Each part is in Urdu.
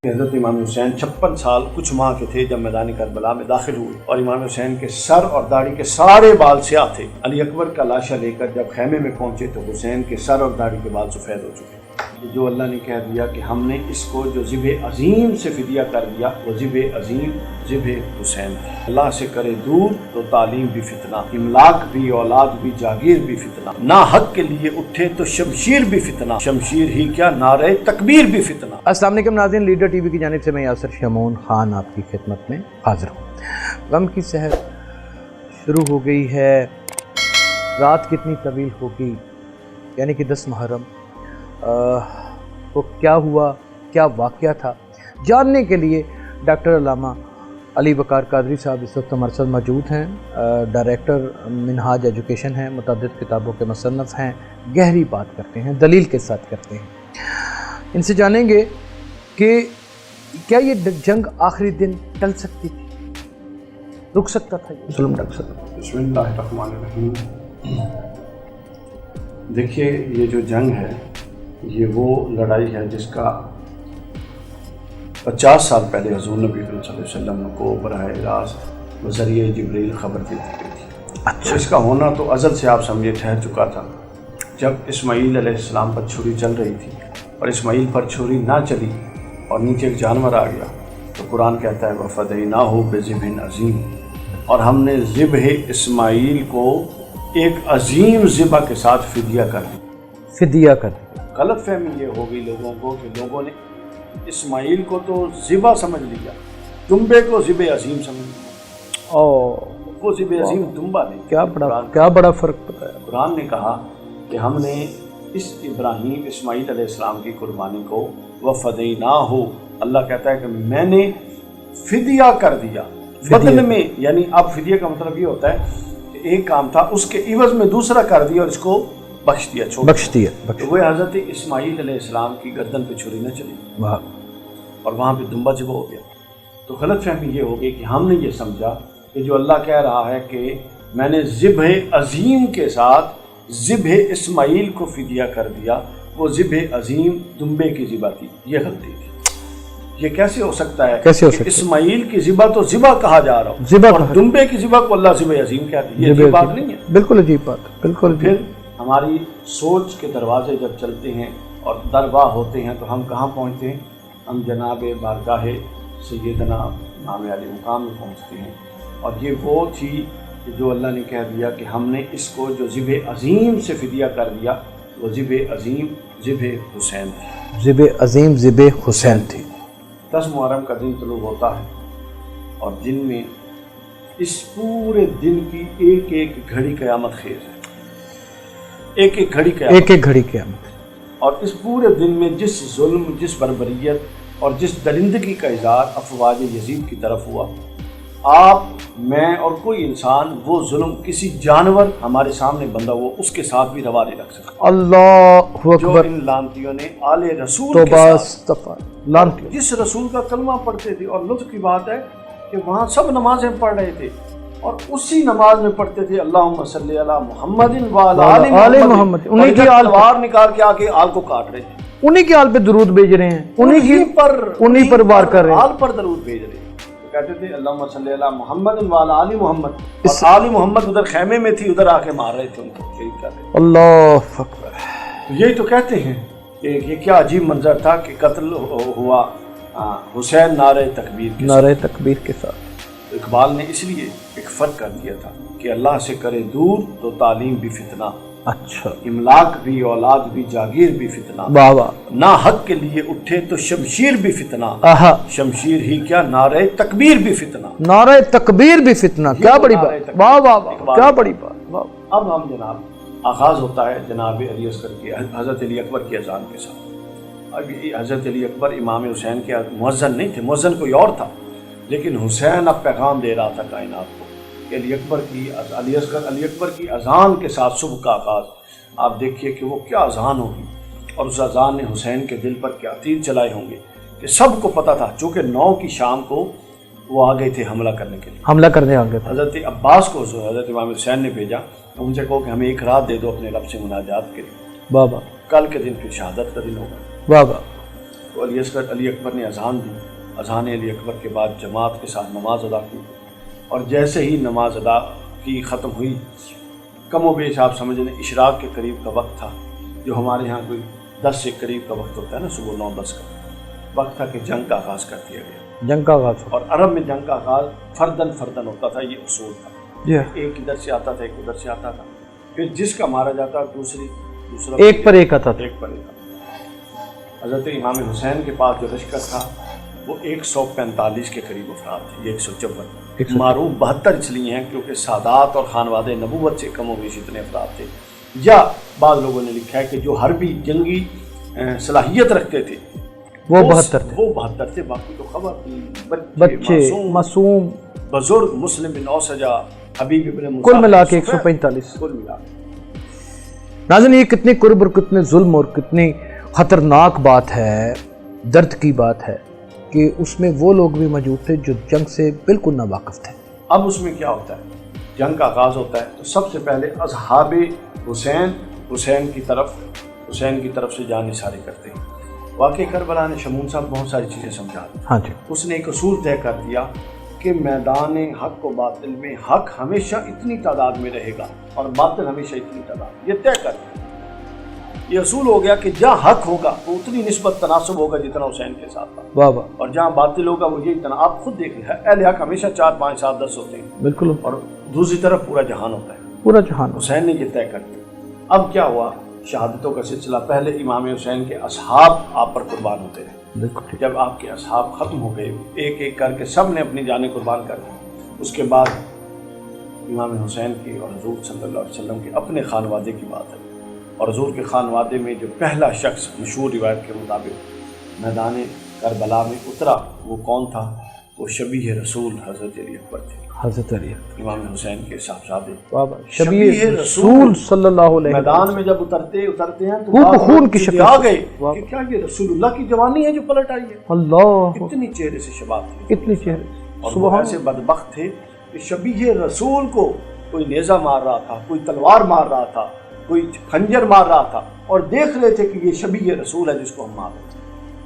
حضرت امام حسین 56 سال کچھ ماہ کے تھے جب میدان کربلا میں داخل ہوئے، اور امام حسین کے سر اور داڑھی کے سارے بال سیاہ تھے۔ علی اکبر کا لاشا لے کر جب خیمے میں پہنچے تو حسین کے سر اور داڑھی کے بال سفید ہو چکے۔ جو اللہ نے کہہ دیا کہ ہم نے اس کو جو ذبح عظیم سے فدیہ کر دیا، وہ ذبح عظیم ذبح حسین ہے۔ اللہ سے کرے دور تو تعلیم بھی فتنہ، املاک بھی اولاد بھی جاگیر بھی فتنہ، نہ حق کے لیے اٹھے تو شمشیر بھی فتنہ، شمشیر ہی کیا نعرہ تکبیر بھی فتنہ۔ السلام علیکم ناظرین، لیڈر ٹی وی کی جانب سے میں یاسر شمعون خان آپ کی خدمت میں حاضر ہوں۔ غم کی سحر شروع ہو گئی ہے، رات کتنی طویل ہوگی، یعنی کہ 10 محرم وہ کیا ہوا، کیا واقعہ تھا، جاننے کے لیے ڈاکٹر علامہ علی وقار قادری صاحب اس وقت ہمارے ساتھ موجود ہیں۔ ڈائریکٹر منہاج ایجوکیشن ہیں، متعدد کتابوں کے مصنف ہیں، گہری بات کرتے ہیں، دلیل کے ساتھ کرتے ہیں۔ ان سے جانیں گے کہ کیا یہ جنگ آخری دن ٹل سکتی تھی، رک سکتا تھا یہ ظلم ڈاکٹر صاحب؟ بسم اللہ الرحمن الرحیم۔ دیکھیے، یہ جو جنگ ہے یہ وہ لڑائی ہے جس کا 50 سال پہلے حضور نبی صلی اللہ علیہ وسلم کو براہ راست بذریعہ جبریل خبر دی گئی تھی۔ اچھا، اس کا ہونا تو ازل سے آپ سمجھے ٹھہر چکا تھا۔ جب اسماعیل علیہ السلام پر چھری چل رہی تھی اور اسماعیل پر چھری نہ چلی اور نیچے ایک جانور آ گیا تو قرآن کہتا ہے وَفَدَيْنَاهُ بِذِبْحٍ عَظِيمٍ، اور ہم نے ذبح اسماعیل کو ایک عظیم ذبح کے ساتھ فدیہ کر دیا۔ فدیہ کر دیا۔ غلط فہمی یہ ہو گئی لوگوں کو کہ لوگوں نے اسماعیل کو تو ذبح سمجھ لیا، دمبے کو ذبح عظیم سمجھ لیا۔ وہ ذبح عظیم دمبا نہیں، کیا بڑا فرق پتا ہے۔ قرآن نے کہا کہ ہم نے اس اسماعیل علیہ السلام کی قربانی کو وَفَدَيْنَاهُ، اللہ کہتا ہے کہ میں نے فدیہ کر دیا بدلے میں، یعنی اب فدیہ کا مطلب یہ ہوتا ہے کہ ایک کام تھا اس کے عوض میں دوسرا کر دیا اور اس کو بخش دیا، بخش دیا۔ تو وہ حضرت اسماعیل علیہ السلام کی گردن پہ چھری نہ چلی اور وہاں پہ دمبا ذبح ہو گیا۔ تو غلط فہمی یہ ہو گئی کہ ہم نے یہ سمجھا کہ جو اللہ کہہ رہا ہے کہ میں نے ذبح عظیم کے ساتھ ذبح اسماعیل کو فدیہ کر دیا، وہ ذبح عظیم دمبے کی ذبح تھی، یہ غلطی تھی۔ یہ کیسے ہو سکتا ہے کہ اسماعیل کی ذبح تو ذبح کہا جا رہا ہو اور دمبے کی ذبح کو اللہ ذبح عظیم کہتے ہیں؟ یہ بات نہیں ہے، بالکل عجیب بات، بالکل۔ پھر ہماری سوچ کے دروازے جب چلتے ہیں اور درباہ ہوتے ہیں تو ہم کہاں پہنچتے ہیں؟ ہم جناب بارگاہ سیدنا امام علی مقام میں پہنچتے ہیں، اور یہ وہ تھی کہ جو اللہ نے کہہ دیا کہ ہم نے اس کو جو ذبح عظیم سے فدیہ کر دیا، وہ ذبح عظیم ذبح حسین تھی۔ ذبح عظیم ذبح حسین تھی۔ 10 محرم کا دن طلوع ہوتا ہے اور دن میں اس پورے دن کی ایک ایک گھڑی قیامت خیز ہے، ایک ایک گھڑی قیامت، اور اس پورے دن میں جس ظلم، جس بربریت اور جس درندگی کا اظہار افواج یزید کی طرف ہوا، آپ، میں اور کوئی انسان وہ ظلم کسی جانور ہمارے سامنے بندہ ہو اس کے ساتھ بھی روا نہیں رکھ سکتا۔ اللہ اکبر۔ جو ان لعنتیوں نے آل رسول کے ساتھ، جس رسول کا کلمہ پڑھتے تھے، اور لطف کی بات ہے کہ وہاں سب نمازیں پڑھ رہے تھے اور اسی نماز میں پڑھتے تھے اللہم صلی علی محمد وعلی آل محمد، انہیں کی تلوار نکال کے آکے آل کو کاٹ رہے تھے، انہیں کی آل پہ درود بھیج رہے ہیں، انہیں پر وار کر رہے ہیں، آل پر درود بھیج رہے ہیں۔ کہتے تھے اللہم صلی علی محمد وعلی آل محمد، اور آل محمد ادھر خیمے میں تھی، ادھر آکے مار رہے تھے ان کو، شہید کر رہے تھے۔ اللہ اکبر۔ یہی تو کہتے ہیں کہ یہ کیا عجیب منظر تھا کہ قتل ہوا حسین نعرہ تکبیر کے ساتھ۔ اقبال نے اس لیے ایک فرق کر دیا تھا کہ اللہ سے کرے دور تو تعلیم بھی فتنہ، اچھا، املاک بھی اولاد بھی جاگیر بھی فتنہ، نہ حق کے لیے اٹھے تو شمشیر بھی فتنہ، شمشیر ہی کیا نعرہ تکبیر بھی فتنہ، نعرہ تکبیر بھی فتنہ۔ کیا بڑی بات، واہ واہ واہ، کیا بڑی بات۔ اب ہم جناب آغاز ہوتا ہے جناب علی اصغر کی، حضرت علی اکبر کی اذان کے ساتھ۔ اب حضرت علی اکبر امام حسین کے مؤذن نہیں تھے، مؤذن کوئی اور تھا، لیکن حسین اب پیغام دے رہا تھا کائنات کو کہ علی اکبر کی اذان کے ساتھ صبح کا آغاز۔ آپ دیکھیے کہ وہ کیا اذان ہوگی، اور اس اذان نے حسین کے دل پر کیا تیر چلائے ہوں گے کہ سب کو پتہ تھا، چونکہ 9 کی شام کو وہ آ گئے تھے حملہ کرنے کے لیے، حملہ کرنے آ گئے تھے۔ حضرت عباس کو حضرت امام حسین نے بھیجا، ان سے کہو کہ ہمیں ایک رات دے دو اپنے رب سے مناجات کے لیے، بابا کل کے دن پھر شہادت کا دن ہوگا۔ بابا تو علی اکبر نے اذان دی. اذان علی اکبر کے بعد جماعت کے ساتھ نماز ادا کی, اور جیسے ہی نماز ادا کی ختم ہوئی, کم و بیش آپ سمجھ لیں اشراق کے قریب کا وقت تھا, جو ہمارے ہاں کوئی 10 سے قریب کا وقت ہوتا ہے نا, صبح 9-10 کا وقت تھا کہ جنگ کا آغاز کر دیا گیا. جنگ کا آغاز, اور عرب میں جنگ کا آغاز فردن ہوتا تھا, یہ اصول تھا. ایک ادھر سے آتا تھا, ایک ادھر سے آتا تھا, پھر جس کا مارا جاتا دوسرا ایک پر ایک آتا تھا. حضرت امام حسین کے پاس جو لشکر تھا وہ 145 کے قریب افراد تھے, یہ 154 معروف 72 اس لیے ہیں کیونکہ سادات اور خانواد نبوت سے کم و بیش اتنے افراد تھے. یا بعض لوگوں نے لکھا ہے کہ جو حربی جنگی صلاحیت رکھتے تھے وہ 72 تھے. باقی تو خبر بچے معصوم بزرگ, مسلم بن اوسجا, حبیب ابن موسیٰ, کل ملا کے 145. کل ملا. ناظرین, یہ کتنے قرب اور کتنے ظلم اور کتنی خطرناک بات ہے, درد کی بات ہے کہ اس میں وہ لوگ بھی موجود تھے جو جنگ سے بالکل ناواقف تھے. اب اس میں کیا ہوتا ہے, جنگ کا آغاز ہوتا ہے تو سب سے پہلے اصحاب حسین کی طرف سے جان نثاری کرتے ہیں. واقعی کربلا نے شمون صاحب بہت ساری چیزیں سمجھا دی. ہاں جی. اس نے ایک اصول طے کر دیا کہ میدان حق و باطل میں حق ہمیشہ اتنی تعداد میں رہے گا اور باطل ہمیشہ اتنی تعداد, یہ طے کر دیا. یہ اصول ہو گیا کہ جہاں حق ہوگا وہ اتنی نسبت تناسب ہوگا جتنا حسین کے ساتھ تھا, اور جہاں باطل ہوگا وہ یہی اتنا. آپ خود دیکھ لیں, اہل حق ہمیشہ 4 5 7 10 ہوتے ہیں بالکل, اور دوسری طرف پورا جہان ہوتا ہے, پورا جہان. حسین نے یہ طے کر دیا. اب کیا ہوا, شہادتوں کا سلسلہ, پہلے امام حسین کے اصحاب آپ پر قربان ہوتے رہے. جب آپ کے اصحاب ختم ہو گئے, ایک ایک کر کے سب نے اپنی جانیں قربان کر دی, اس کے بعد امام حسین کی اور حضور صلی اللہ علیہ وسلم کے اپنے خانوادے کی بات ہے. اور حضور کے خانوادے میں جو پہلا شخص مشہور روایت کے مطابق میدان کربلا میں اترا وہ کون تھا؟ وہ شبیہ رسول حضرت علی اکبر تھے. حضرت علی امام حسین کے صاحبزادے شبیہ رسول صلی اللہ علیہ وسلم میدان میں جب اترتے ہیں تو خون کی شکل آ گئے کہ کیا یہ رسول اللہ کی جوانی ہے جو پلٹ آئی ہے. اللہ, اتنی چہرے سے شباب تھے, اتنی چہرے, اور وہ ایسے بدبخت تھے کہ شبیہ رسول کو کوئی نیزہ مار رہا تھا, کوئی تلوار مار رہا تھا, کوئی خنجر مار رہا تھا, اور دیکھ رہے تھے کہ یہ شبیہ رسول ہے جس کو ہم مار رہے تھے.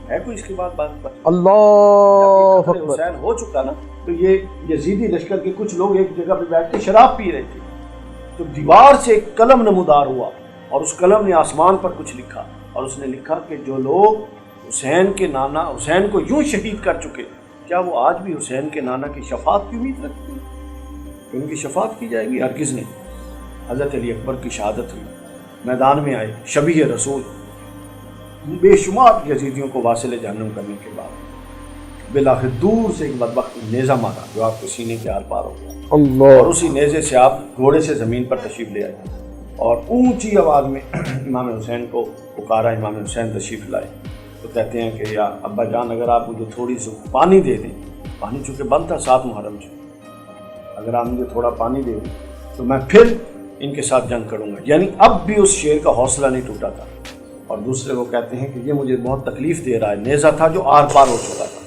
ہے کوئی اس کے بعد بات پر اللہ اکبر. حسین ہو چکا نا, تو یہ یزیدی لشکر کے کچھ لوگ ایک جگہ پہ بیٹھ کے شراب پی رہے تھے, تو دیوار سے ایک قلم نمودار ہوا, اور اس قلم نے آسمان پر کچھ لکھا, اور اس نے لکھا کہ جو لوگ حسین کے نانا حسین کو یوں شہید کر چکے, کیا وہ آج بھی حسین کے نانا کی شفاعت کی امید رکھتے ہیں کہ ان کی شفاعت کی جائے گی؟ ہرگز نہیں. حضرت علی اکبر کی شہادت ہوئی, میدان میں آئے شبیہ رسول, بے شمار یزیدیوں کو واصل جہنم کرنے کے بعد بالآخر دور سے ایک بدبخت نیزہ مارا جو آپ کے سینے کے آر پار ہو گیا. اللہ. اور اسی نیزے سے آپ گھوڑے سے زمین پر تشریف لے آئے اور اونچی آواز میں امام حسین کو پکارا. امام حسین تشریف لائے تو کہتے ہیں کہ یا ابا جان, اگر آپ مجھے تھوڑی سی پانی دے دیں, پانی چونکہ بند تھا 7 محرم سے, اگر آپ مجھے تھوڑا پانی دے دیں تو میں پھر ان کے ساتھ جنگ کروں گا. یعنی اب بھی اس شیر کا حوصلہ نہیں ٹوٹا تھا. اور دوسرے وہ کہتے ہیں کہ یہ مجھے بہت تکلیف دے رہا ہے, نیزہ تھا جو آر پار ہو چکا تھا,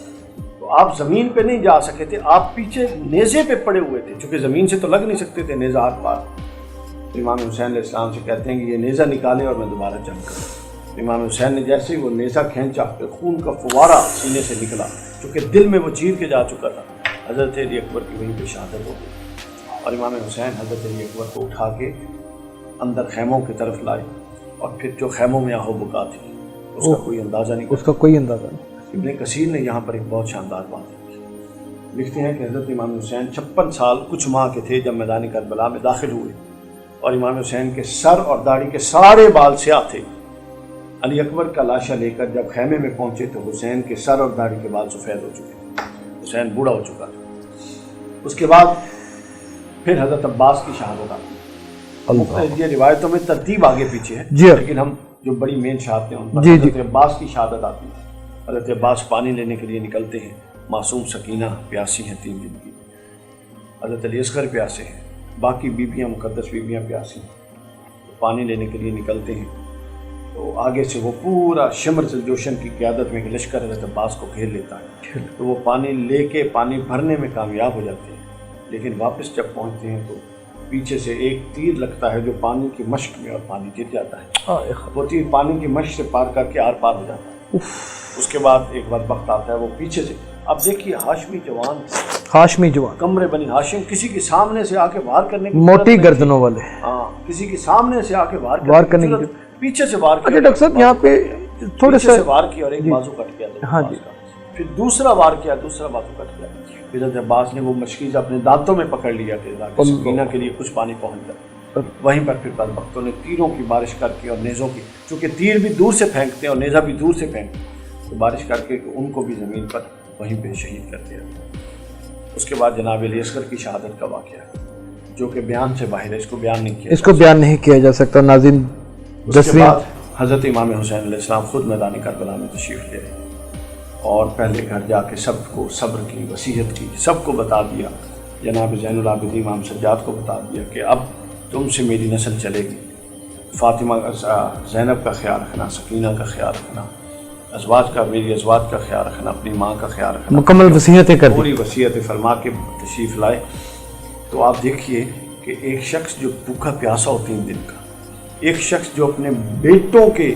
تو آپ زمین پہ نہیں جا سکے تھے, آپ پیچھے نیزے پہ پڑے ہوئے تھے, چونکہ زمین سے تو لگ نہیں سکتے تھے نیزہ آر پار. امام حسین علیہ السلام سے کہتے ہیں کہ یہ نیزہ نکالے اور میں دوبارہ جنگ کروں. امام حسین نے جیسے ہی وہ نیزہ کھینچا کہ خون کا فوارہ سینے سے نکلا, چونکہ دل میں وہ چیر کے جا چکا تھا. حضرت علی اکبر کی وہیں پہ شہادت ہو گئی, اور امام حسین حضرت علی اکبر کو اٹھا کے اندر خیموں کی طرف لائے, اور پھر جو خیموں میں آہو بکا تھی اس کا کوئی اندازہ نہیں, اس کا کوئی اندازہ نہیں. ابن کثیر نے یہاں پر ایک بہت شاندار بات لکھتے ہیں کہ حضرت امام حسین 56 سال کچھ ماہ کے تھے جب میدان کربلا میں داخل ہوئے, اور امام حسین کے سر اور داڑھی کے سارے بال سیاہ تھے. علی اکبر کا لاشا لے کر جب خیمے میں پہنچے تو حسین کے سر اور داڑھی کے بال سفید ہو چکے تھے, حسین بوڑھا ہو چکا تھا. اس کے بعد پھر حضرت عباس کی شہادت آتی. یہ روایتوں میں ترتیب آگے پیچھے ہے, لیکن ہم جو بڑی مین شہادتیں ان پر حضرت عباس کی شہادت آتی ہے. حضرت عباس پانی لینے کے لیے نکلتے ہیں, معصوم سکینہ پیاسی ہیں 3 دن کی, حضرت علی اصغر پیاسے ہیں, باقی بیویاں مقدس بیویاں پیاسی ہیں. تو پانی لینے کے لیے نکلتے ہیں تو آگے سے وہ پورا شمر جوشن کی قیادت میں ایک لشکر حضرت عباس کو گھیر لیتا ہے, تو وہ پانی لے کے پانی بھرنے میں کامیاب ہو جاتے ہیں. لیکن واپس جب پہنچتے ہیں تو پیچھے سے ایک تیر لگتا ہے جو پانی کی مشق میں, اور پانی گر جاتا ہے. وہ تیر پانی کی مشق سے پار کر کے آر پار ہو جاتا ہے. اس کے بعد ایک بات وقت آتا ہے وہ پیچھے سے. اب دیکھیے ہاشمی جوان ہاشمی جوان کمرے بنی ہاشم کسی کے سامنے سے آ کے وار کرنے کی موٹی گردنوں والے. ہاں کسی کے سامنے سے آ کے وار کرنے کی پیچھے سے وار کیا. اچھا ڈاکٹر صاحب یہاں پہ تھوڑے سے وار کیا اور ایک بازو کٹ گیا. ہاں جی. پھر دوسرا وار کیا دوسرا بازو کٹ گیا. پھر حضرت عباس نے وہ مشکیز اپنے دانتوں میں پکڑ لیا کہ سکینہ کے لیے کچھ پانی پہنچ جائے. وہیں پر پھر بدبختوں نے تیروں کی بارش کر کے اور نیزوں کی, چونکہ تیر بھی دور سے پھینکتے ہیں اور نیزہ بھی دور سے پھینکتے ہیں, تو بارش کر کے ان کو بھی زمین پر وہیں پہ شہید کر دیا. اس کے بعد جناب علی اصغر کی شہادت کا واقعہ ہے جو کہ بیان سے باہر ہے, اس کو بیان نہیں کیا جا سکتا. ناظرین اس کے بعد حضرت امام حسین علیہ السلام خود میدان کربلا میں تشریف لے رہے اور پہلے گھر جا کے سب کو صبر کی وصیت کی, سب کو بتا دیا. جناب زین العابدین امام سجاد کو بتا دیا کہ اب تم سے میری نسل چلے گی. فاطمہ زینب کا خیال رکھنا, سکینہ کا خیال رکھنا, میری ازواج کا خیال رکھنا, اپنی ماں کا خیال رکھنا. مکمل وصیتیں کر پوری وصیت فرما کے تشریف لائے. تو آپ دیکھیے کہ ایک شخص جو بھوکا پیاسا ہو 3 دن کا, ایک شخص جو اپنے بیٹوں کے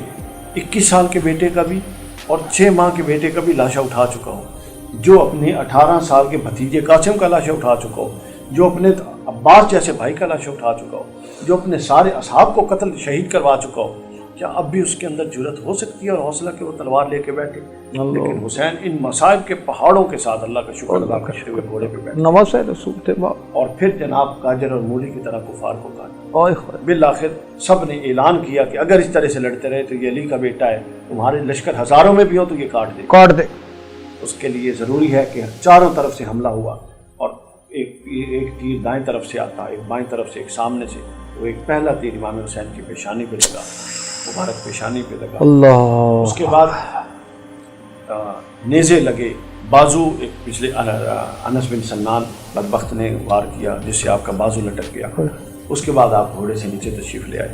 21 سال کے بیٹے کا بھی اور 6 ماہ کے بیٹے کا بھی لاشا اٹھا چکا ہو, جو اپنے 18 سال کے بھتیجے قاسم کا لاشا اٹھا چکا ہو, جو اپنے عباس جیسے بھائی کا لاشا اٹھا چکا ہو, جو اپنے سارے اصحاب کو قتل شہید کروا چکا ہو, کیا اب بھی اس کے اندر جرت ہو سکتی ہے اور حوصلہ کہ وہ تلوار لے کے بیٹھے؟ لیکن حسین ان مصائب کے پہاڑوں کے ساتھ اللہ کا شکر ادا کرتے ہوئے گھوڑے پہ بیٹھے نواز رسول تھے اور پھر جناب کاجر اور مولی کی طرح کفار کو کاٹا. بالآخر سب نے اعلان کیا کہ اگر اس طرح سے لڑتے رہے تو یہ علی کا بیٹا ہے, تمہارے لشکر ہزاروں میں بھی ہو تو یہ کاٹ دے. اس کے لیے ضروری ہے کہ چاروں طرف سے حملہ ہوا اور ایک تیر دائیں طرف سے آتا, ایک بائیں طرف سے, ایک سامنے سے. تو ایک پہلا تیر امام حسین کی پیشانی پہ لگا, مبارک پیشانی پہ لگا. اللہ. اس کے بعد نیزے لگے, بازو ایک پچھلے انس بن سنان بدبخت نے وار کیا جس سے آپ کا بازو لٹک گیا. اس کے بعد آپ گھوڑے سے نیچے تشریف لے آئے.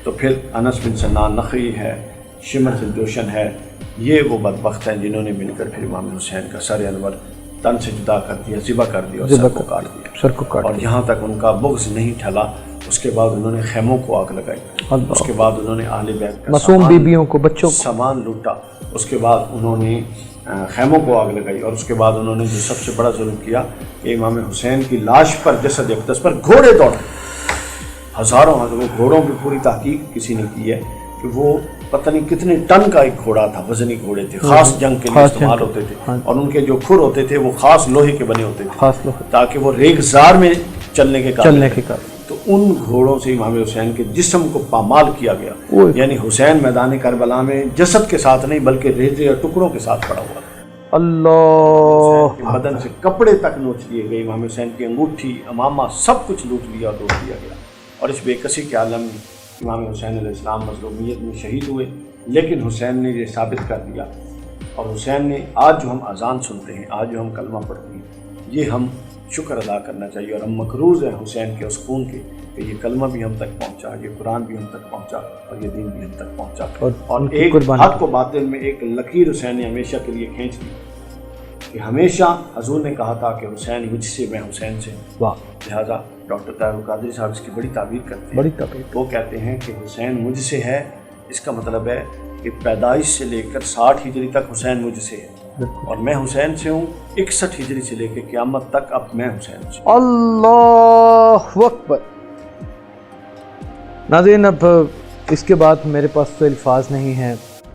تو پھر انس بن سنان نخعی ہے, شمر الجوشن ہے, یہ وہ بدبخت ہیں جنہوں نے مل کر پھر امام حسین کا سر انور تن سے جدا کر دیا, ذبح کر دیا اور سر کو کاٹ دیا. اور یہاں تک ان کا بغض نہیں ٹھلا. اس کے بعد انہوں نے خیموں کو آگ لگائی. اس کے بعد انہوں نے اہل بیت کا معصوم بیبیوں کو, بچوں کو سامان لوٹا. اس کے بعد انہوں نے خیموں کو آگ لگائی. اور اس کے بعد انہوں نے جو سب سے بڑا ظلم کیا کہ امام حسین کی لاش پر, جسد اقدس پر گھوڑے دوڑے, ہزاروں گھوڑوں کی پوری تحقیق کسی نے کی ہے کہ وہ پتہ نہیں کتنے ٹن کا ایک گھوڑا تھا, وزنی گھوڑے تھے, خاص جنگ کے لیے استعمال ہوتے تھے. اور ان کے جو کھر ہوتے تھے وہ خاص لوہے کے بنے ہوتے تھے تاکہ وہ ریگزار میں چلنے کے قابل. تو ان گھوڑوں سے امام حسین کے جسم کو پامال کیا گیا. یعنی حسین میدان کربلا میں جسد کے ساتھ نہیں بلکہ ریزے اور ٹکڑوں کے ساتھ پڑا ہوا. اللہ. بدن سے کپڑے تک نوچ لیے گئے, امام حسین کی انگوٹھی, امامہ, سب کچھ لوٹ لیا اور لوٹ لیا گیا. اور اس بے کسی کے عالم میں امام حسین علیہ السلام مظلومیت میں شہید ہوئے. لیکن حسین نے یہ ثابت کر دیا, اور حسین نے آج جو ہم اذان سنتے ہیں, آج جو ہم کلمہ پڑھتے ہیں, یہ ہم شکر ادا کرنا چاہیے. اور ہم مقروض ہیں حسین کے اس خون کے کہ یہ کلمہ بھی ہم تک پہنچا, یہ قرآن بھی ہم تک پہنچا اور یہ دین بھی ہم تک پہنچا. اور ایک حق و باطل میں ایک لکیر حسین نے ہمیشہ کے لیے کھینچ دی کہ ہمیشہ حضور نے کہا تھا کہ حسین مجھ سے, میں حسین سے. لہٰذا ڈاکٹر طاہر القادری صاحب اس کی بڑی تعبیر کرتے ہیں. وہ کہتے ہیں کہ حسین مجھ سے ہے, اس کا مطلب ہے کہ پیدائش سے لے کر 60 ہجری تک حسین مجھ سے ہے, اور میں حسین سے ہوں 61 ہجری سے لے کے قیامت تک. اب میں حسین سے. اللہ اکبر. ناظرین اب اس کے بعد میرے پاس تو الفاظ نہیں ہیں